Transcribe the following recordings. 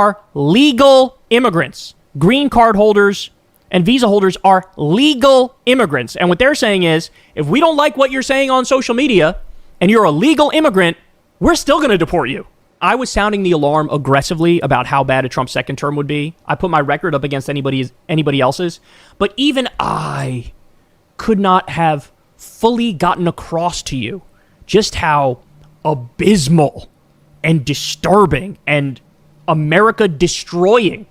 are legal immigrants. Green card holders and visa holders are legal immigrants. And what they're saying is, if we don't like what you're saying on social media and you're a legal immigrant, we're still going to deport you. I was sounding the alarm aggressively about how bad a Trump second term would be. I put my record up against anybody else's. But even I could not have fully gotten across to you just how abysmal and disturbing and America destroying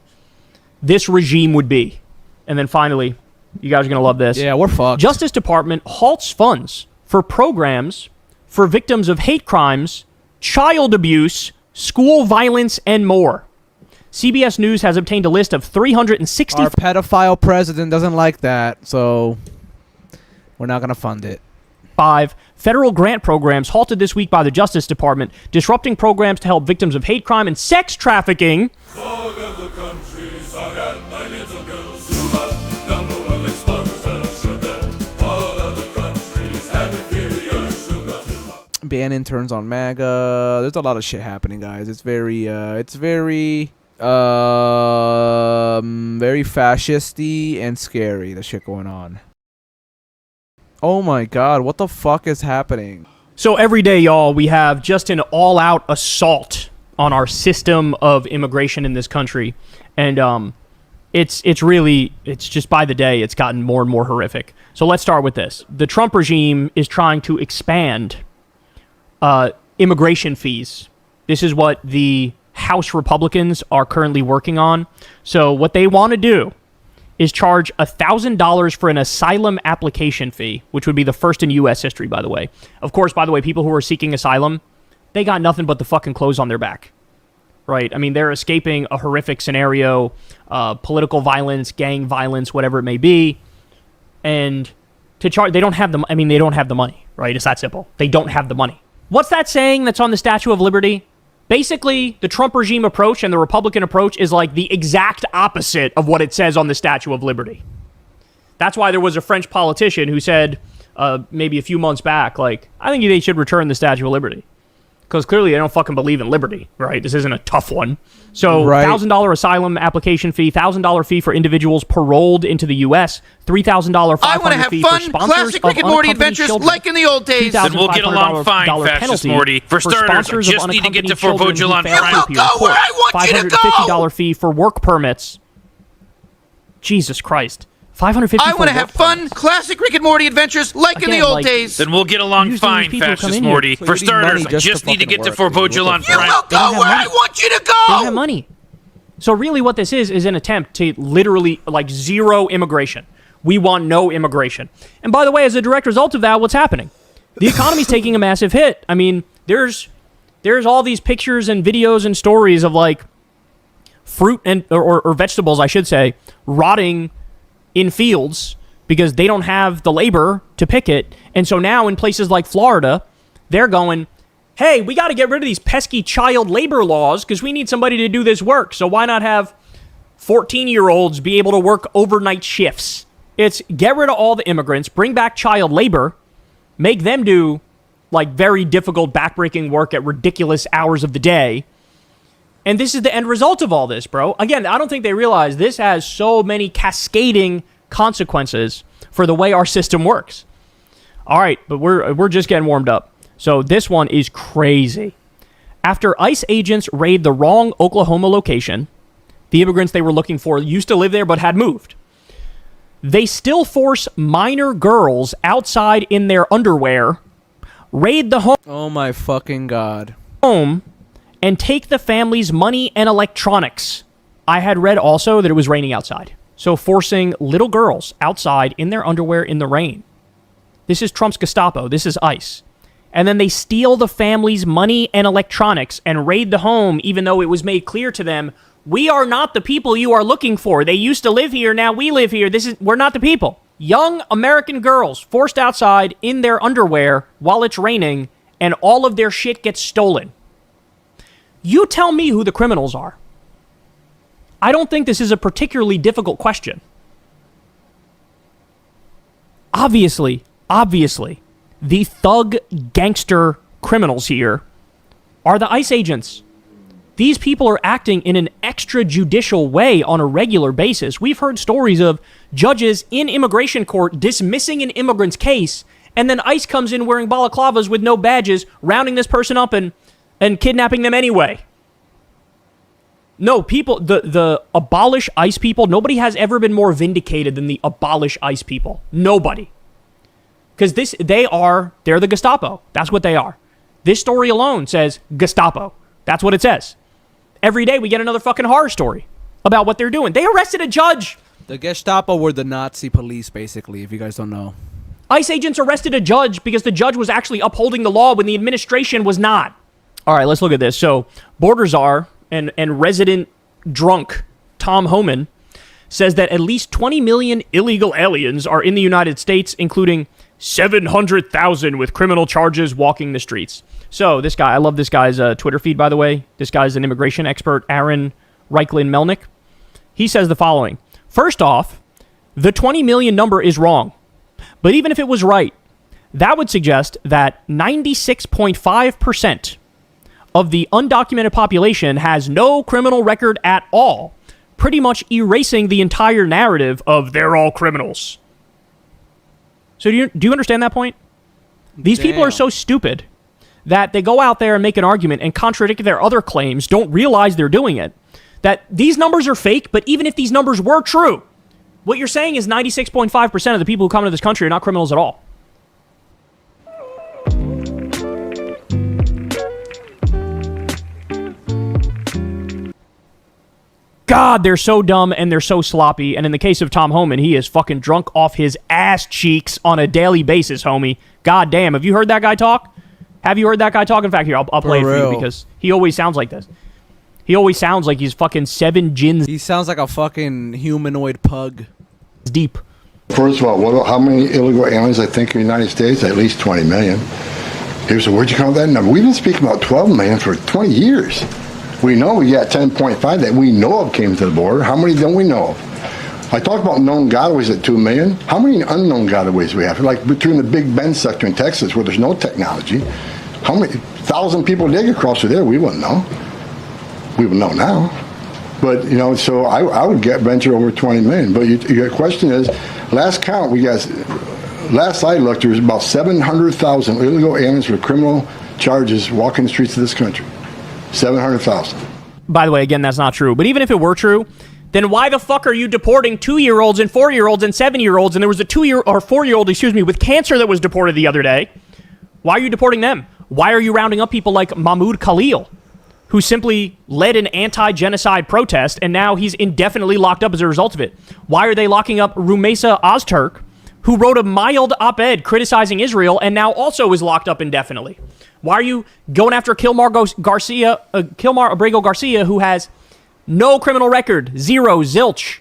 this regime would be. And then finally, you guys are going to love this. Yeah, we're fucked. Justice Department halts funds for programs for victims of hate crimes, child abuse, school violence, and more. CBS News has obtained a list of 360... Our pedophile president doesn't like that, so we're not going to fund it. 5 federal grant programs halted this week by the Justice Department, disrupting programs to help victims of hate crime and sex trafficking. Ban interns on MAGA. There's a lot of shit happening, guys. It's very very fascisty and scary, the shit going on. Oh my god, what the fuck is happening? So every day, y'all, we have just an all-out assault on our system of immigration in this country. And it's just by the day, it's gotten more and more horrific. So let's start with this. The Trump regime is trying to expand immigration fees. This is what the House Republicans are currently working on. So what they want to do is charge $1,000 for an asylum application fee, which would be the first in U.S. history, by the way. Of course, by the way, people who are seeking asylum, they got nothing but the fucking clothes on their back, right? I mean, they're escaping a horrific scenario, political violence, gang violence, whatever it may be, and to charge, they don't have the money, right? It's that simple. They don't have the money. What's that saying that's on the Statue of Liberty? Basically, the Trump regime approach and the Republican approach is like the exact opposite of what it says on the Statue of Liberty. That's why there was a French politician who said maybe a few months back, like, I think they should return the Statue of Liberty. Because clearly they don't fucking believe in liberty, right? This isn't a tough one. So $1,000 asylum application fee, $1,000 fee for individuals paroled into the U.S., $3,000 I want to have fee fun, for sponsors classic Rick and Morty adventures children. like in the old days. Then we'll get along fine, fascist Morty. For starters, I just need to get to Fort Vogel Friday. Go where I want you to go! $550 fee for work permits. Jesus Christ. $550 I want to have fun, classic Rick and Morty adventures like in the old days. Then we'll get along fine, fascist Morty. For starters, I just need to get to Fort Vogel on Friday. You will go where I want you to go! They don't have money. So really what this is an attempt to literally, like, zero immigration. We want no immigration. And by the way, as a direct result of that, what's happening? The economy's taking a massive hit. I mean, there's all these pictures and videos and stories of, like, fruit and or vegetables, I should say, rotting in fields because they don't have the labor to pick it. And so now in places like Florida, they're going, hey, we got to get rid of these pesky child labor laws because we need somebody to do this work. So why not have 14-year-olds be able to work overnight shifts? It's get rid of all the immigrants, bring back child labor, make them do like very difficult backbreaking work at ridiculous hours of the day. And this is the end result of all this, bro. Again, I don't think they realize this has so many cascading consequences for the way our system works. All right, but we're just getting warmed up. So this one is crazy. After ICE agents raid the wrong Oklahoma location, the immigrants they were looking for used to live there but had moved. They still force minor girls outside in their underwear, raid the home. Oh my fucking god. Home. And take the family's money and electronics. I had read also that it was raining outside. So forcing little girls outside in their underwear in the rain. This is Trump's Gestapo. This is ICE. And then they steal the family's money and electronics and raid the home, even though it was made clear to them, we are not the people you are looking for. They used to live here. Now we live here. We're not the people. Young American girls forced outside in their underwear while it's raining, and all of their shit gets stolen. You tell me who the criminals are. I don't think this is a particularly difficult question. Obviously, the thug gangster criminals here are the ICE agents. These people are acting in an extrajudicial way on a regular basis. We've heard stories of judges in immigration court dismissing an immigrant's case, and then ICE comes in wearing balaclavas with no badges, rounding this person up and kidnapping them anyway. No, people, the abolish ICE people, nobody has ever been more vindicated than the abolish ICE people. Nobody. Because they're the Gestapo. That's what they are. This story alone says Gestapo. That's what it says. Every day we get another fucking horror story about what they're doing. They arrested a judge. The Gestapo were the Nazi police, basically, if you guys don't know. ICE agents arrested a judge because the judge was actually upholding the law when the administration was not. All right, let's look at this. So, border czar and resident drunk Tom Homan says that at least 20 million illegal aliens are in the United States, including 700,000 with criminal charges walking the streets. So this guy, I love this guy's Twitter feed, by the way. This guy's an immigration expert, Aaron Reichlin Melnick. He says the following. First off, the 20 million number is wrong. But even if it was right, that would suggest that 96.5% of the undocumented population has no criminal record at all, pretty much erasing the entire narrative of they're all criminals. So do you understand that point? These people are so stupid that they go out there and make an argument and contradict their other claims, don't realize they're doing it, that these numbers are fake, but even if these numbers were true, what you're saying is 96.5% of the people who come into this country are not criminals at all. God, they're so dumb and they're so sloppy. And in the case of Tom Homan, he is fucking drunk off his ass cheeks on a daily basis, homie. God damn. Have you heard that guy talk? Have you heard that guy talk? In fact, here, I'll play it for you because he always sounds like this. He always sounds like he's fucking 7 gins. He sounds like a fucking humanoid pug. Deep. First of all, how many illegal aliens I think in the United States? At least 20 million. Here's where'd you come up with that number? We've been speaking about 12 million for 20 years. We know we got 10.5 that we know of came to the border. How many don't we know of? I talked about known gotaways at 2 million. How many unknown gotaways we have? Like between the Big Bend sector in Texas where there's no technology. How many 1,000 people dig across through there? We wouldn't know. We would know now. But, you know, so I would venture over 20 million. But your question is, last count, last I looked, there was about 700,000 illegal aliens with criminal charges walking the streets of this country. 700,000. By the way, again, that's not true. But even if it were true, then why the fuck are you deporting 2-year-olds and 4-year-olds and 7-year-olds? And there was a 4-year-old, with cancer that was deported the other day. Why are you deporting them? Why are you rounding up people like Mahmoud Khalil, who simply led an anti-genocide protest, and now he's indefinitely locked up as a result of it? Why are they locking up Rumeysa Ozturk, who wrote a mild op-ed criticizing Israel and now also is locked up indefinitely? Why are you going after Kilmar Abrego Garcia, who has no criminal record, zero, zilch?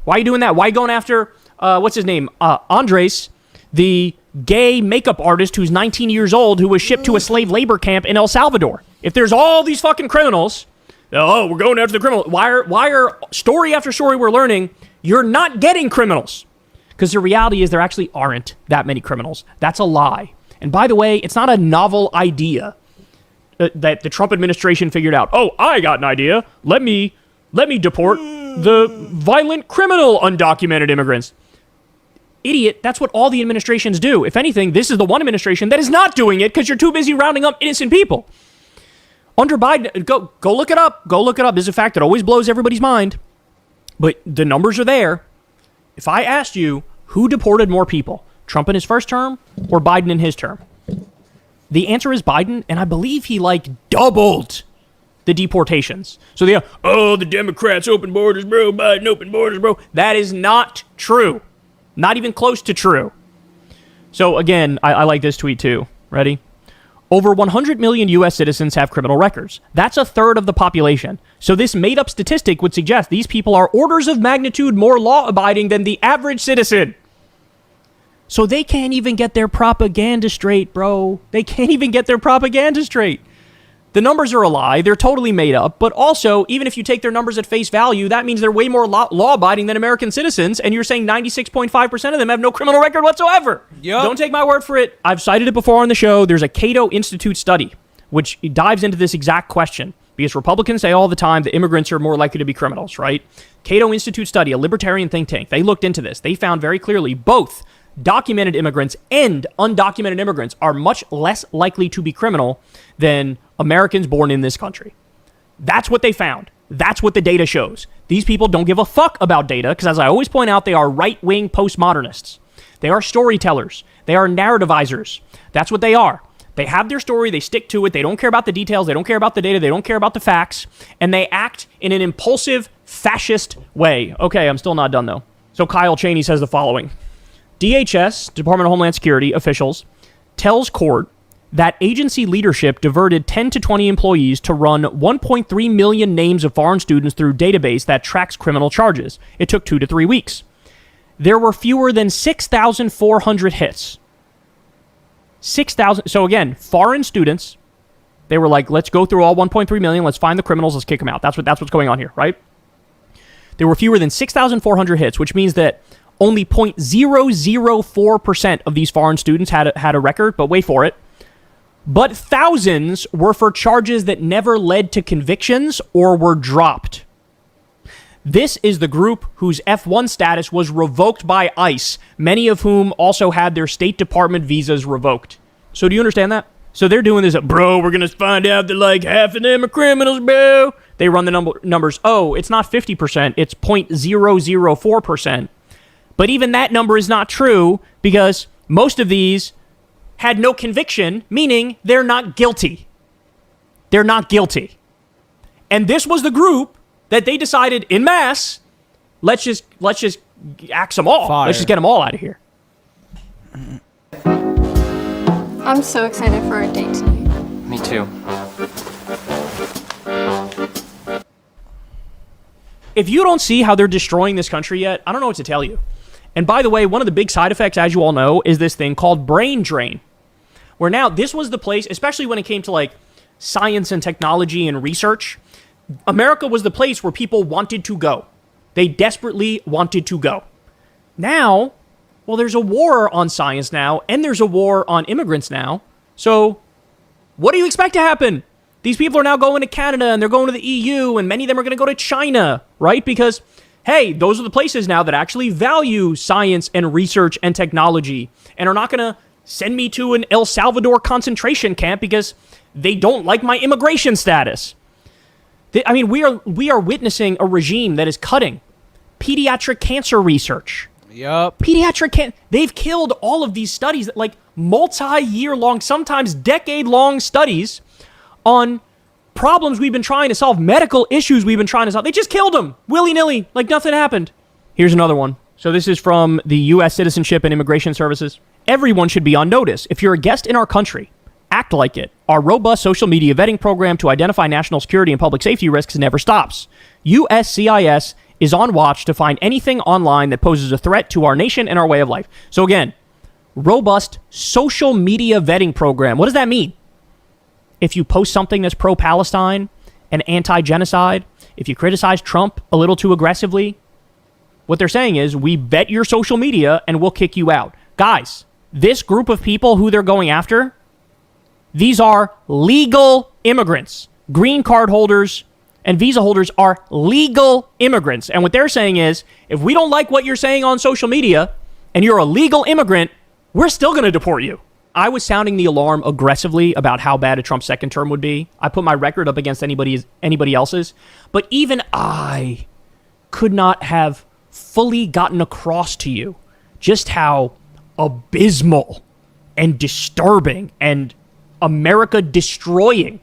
Why are you doing that? Why are you going after, what's his name? Andres, the gay makeup artist who's 19 years old, who was shipped to a slave labor camp in El Salvador? If there's all these fucking criminals, we're going after the criminal. Why are story after story we're learning you're not getting criminals? Because the reality is there actually aren't that many criminals. That's a lie. And by the way, it's not a novel idea that the Trump administration figured out. Oh, I got an idea. Let me deport the violent criminal undocumented immigrants. Idiot, that's what all the administrations do. If anything, this is the one administration that is not doing it because you're too busy rounding up innocent people. Under Biden, go look it up. Go look it up. This is a fact that always blows everybody's mind. But the numbers are there. If I asked you who deported more people, Trump in his first term or Biden in his term, the answer is Biden, and I believe he doubled the deportations. So the Democrats open borders, bro. Biden open borders, bro. That is not true. Not even close to true. So again, I like this tweet too. Ready? Over 100 million U.S. citizens have criminal records. That's a third of the population. So this made-up statistic would suggest these people are orders of magnitude more law-abiding than the average citizen. So they can't even get their propaganda straight, bro. They can't even get their propaganda straight. The numbers are a lie. They're totally made up. But also, even if you take their numbers at face value, that means they're way more law-abiding than American citizens, and you're saying 96.5% of them have no criminal record whatsoever. Yep. Don't take my word for it. I've cited it before on the show. There's a Cato Institute study, which dives into this exact question. Because Republicans say all the time that immigrants are more likely to be criminals, right? Cato Institute study, a libertarian think tank, they looked into this. They found very clearly both documented immigrants and undocumented immigrants are much less likely to be criminal than Americans born in this country. That's what they found. That's what the data shows. These people don't give a fuck about data because, as I always point out, they are right-wing postmodernists. They are storytellers. They are narrativizers. That's what they are. They have their story. They stick to it. They don't care about the details. They don't care about the data. They don't care about the facts. And they act in an impulsive, fascist way. Okay, I'm still not done, though. So Kyle Cheney says the following. DHS, Department of Homeland Security officials, tells court that agency leadership diverted 10 to 20 employees to run 1.3 million names of foreign students through database that tracks criminal charges. It took 2 to 3 weeks. There were fewer than 6,400 hits. 6,000. So again, foreign students, they were like, let's go through all 1.3 million. Let's find the criminals. Let's kick them out. That's what's going on here, right? There were fewer than 6,400 hits, which means that only 0.004% of these foreign students had a record, but wait for it. But thousands were for charges that never led to convictions or were dropped. This is the group whose F1 status was revoked by ICE, many of whom also had their State Department visas revoked. So do you understand that? So they're doing this, bro, we're going to find out that like half of them are criminals, bro. They run the numbers. Oh, it's not 50%, it's 0.004%. But even that number is not true because most of these had no conviction, meaning they're not guilty. They're not guilty. And this was the group that they decided in mass, let's just axe them all. Fire. Let's just get them all out of here. I'm so excited for our date tonight. Me too. If you don't see how they're destroying this country yet, I don't know what to tell you. And by the way, one of the big side effects, as you all know, is this thing called brain drain. Where now, this was the place, especially when it came to like science and technology and research, America was the place where people wanted to go. They desperately wanted to go. Now, well, there's a war on science now, and there's a war on immigrants now. So, what do you expect to happen? These people are now going to Canada, and they're going to the EU, and many of them are going to go to China, right? Because, hey, those are the places now that actually value science and research and technology, and are not going to send me to an El Salvador concentration camp because they don't like my immigration status. I mean, we are witnessing a regime that is cutting pediatric cancer research. Yup. They've killed all of these studies, like multi-year long, sometimes decade-long studies on problems we've been trying to solve, medical issues we've been trying to solve. They just killed them willy-nilly, like nothing happened. Here's another one. So this is from the U.S. Citizenship and Immigration Services. Everyone should be on notice. If you're a guest in our country, act like it. Our robust social media vetting program to identify national security and public safety risks never stops. USCIS is on watch to find anything online that poses a threat to our nation and our way of life. So again, robust social media vetting program. What does that mean? If you post something that's pro-Palestine and anti-genocide, if you criticize Trump a little too aggressively, what they're saying is we vet your social media and we'll kick you out. Guys, this group of people who they're going after, these are legal immigrants. Green card holders and visa holders are legal immigrants. And what they're saying is, if we don't like what you're saying on social media and you're a legal immigrant, we're still going to deport you. I was sounding the alarm aggressively about how bad a Trump second term would be. I put my record up against anybody else's. But even I could not have fully gotten across to you just how abysmal and disturbing and America destroying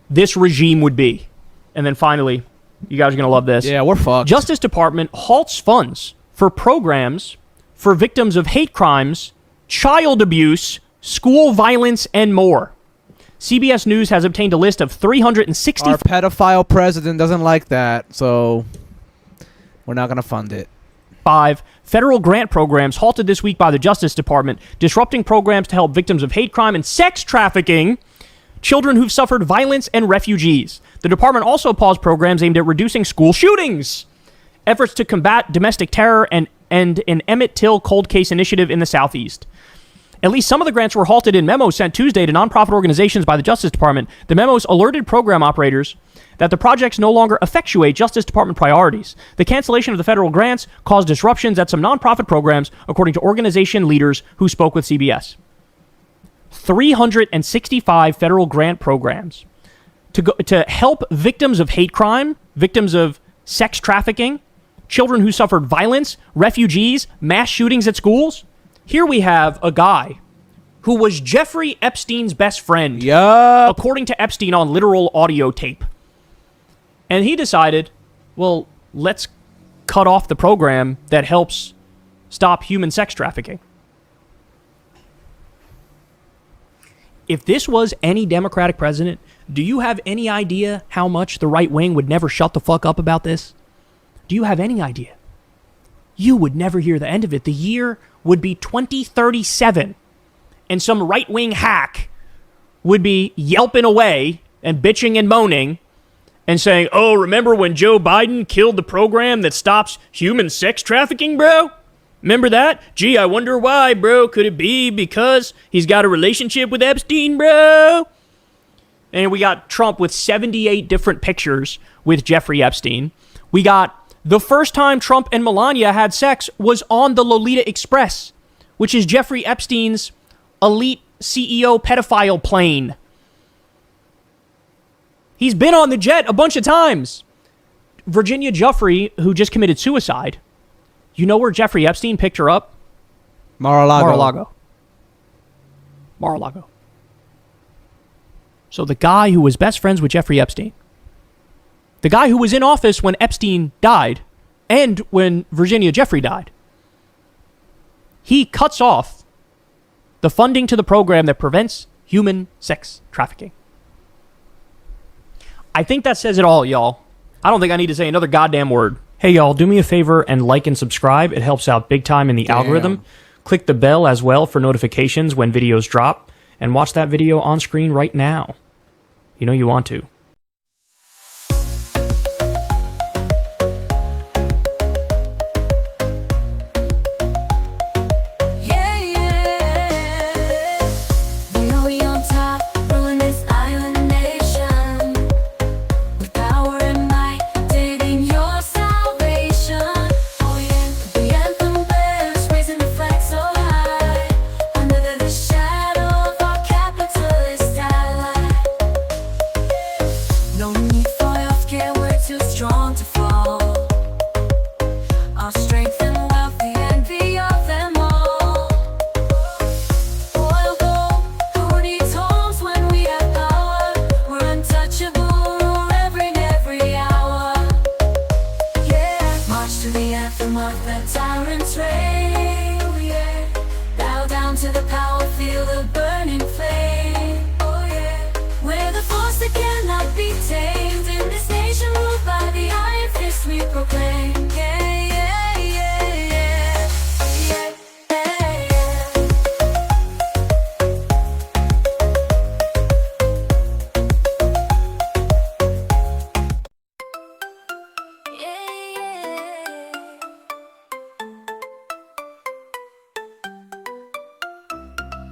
this regime would be. And then finally, you guys are going to love this. Yeah, we're fucked. Justice Department halts funds for programs for victims of hate crimes, child abuse, school violence, and more. CBS News has obtained a list of 360... Our pedophile president doesn't like that, so we're not going to fund it. 5 federal grant programs halted this week by the Justice Department, disrupting programs to help victims of hate crime and sex trafficking, children who've suffered violence, and refugees. The department also paused programs aimed at reducing school shootings, efforts to combat domestic terror, and an Emmett Till cold case initiative in the Southeast. At least some of the grants were halted in memos sent Tuesday to nonprofit organizations by the Justice Department. The memos alerted program operators that the projects no longer effectuate Justice Department priorities. The cancellation of the federal grants caused disruptions at some nonprofit programs, according to organization leaders who spoke with CBS. 365 federal grant programs to help victims of hate crime, victims of sex trafficking, children who suffered violence, refugees, mass shootings at schools. Here we have a guy who was Jeffrey Epstein's best friend, according to Epstein on literal audio tape. And he decided, well, let's cut off the program that helps stop human sex trafficking. If this was any Democratic president, do you have any idea how much the right wing would never shut the fuck up about this? Do you have any idea? You would never hear the end of it. The year would be 2037, and some right-wing hack would be yelping away and bitching and moaning and saying, oh, remember when Joe Biden killed the program that stops human sex trafficking, bro? Remember that? Gee, I wonder why, bro. Could it be because he's got a relationship with Epstein, bro? And we got Trump with 78 different pictures with Jeffrey Epstein. We got the first time Trump and Melania had sex was on the Lolita Express, which is Jeffrey Epstein's elite CEO pedophile plane. He's been on the jet a bunch of times. Virginia Giuffre, who just committed suicide, you know where Jeffrey Epstein picked her up? Mar-a-Lago. Mar-a-Lago. So the guy who was best friends with Jeffrey Epstein, the guy who was in office when Epstein died and when Virginia Giuffre died, he cuts off the funding to the program that prevents human sex trafficking. I think that says it all, y'all. I don't think I need to say another goddamn word. Hey, y'all, do me a favor and like and subscribe. It helps out big time in the algorithm. Click the bell as well for notifications when videos drop. And watch that video on screen right now. You know you want to.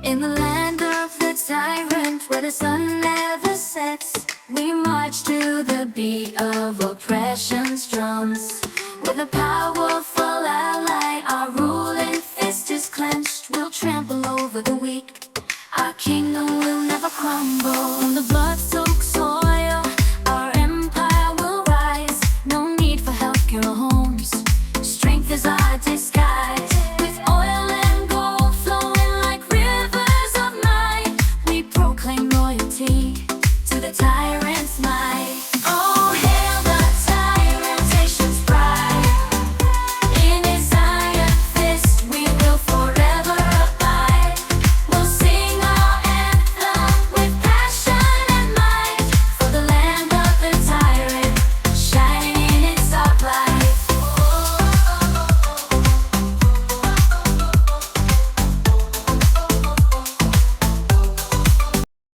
In the land of the tyrant, where the sun never sets, we march to the beat of oppression's drums. With a powerful ally, our ruling fist is clenched. We'll trample over the weak, our kingdom will never crumble. On the blood-soaked soil, our empire will rise. No need for healthcare or homes, strength is our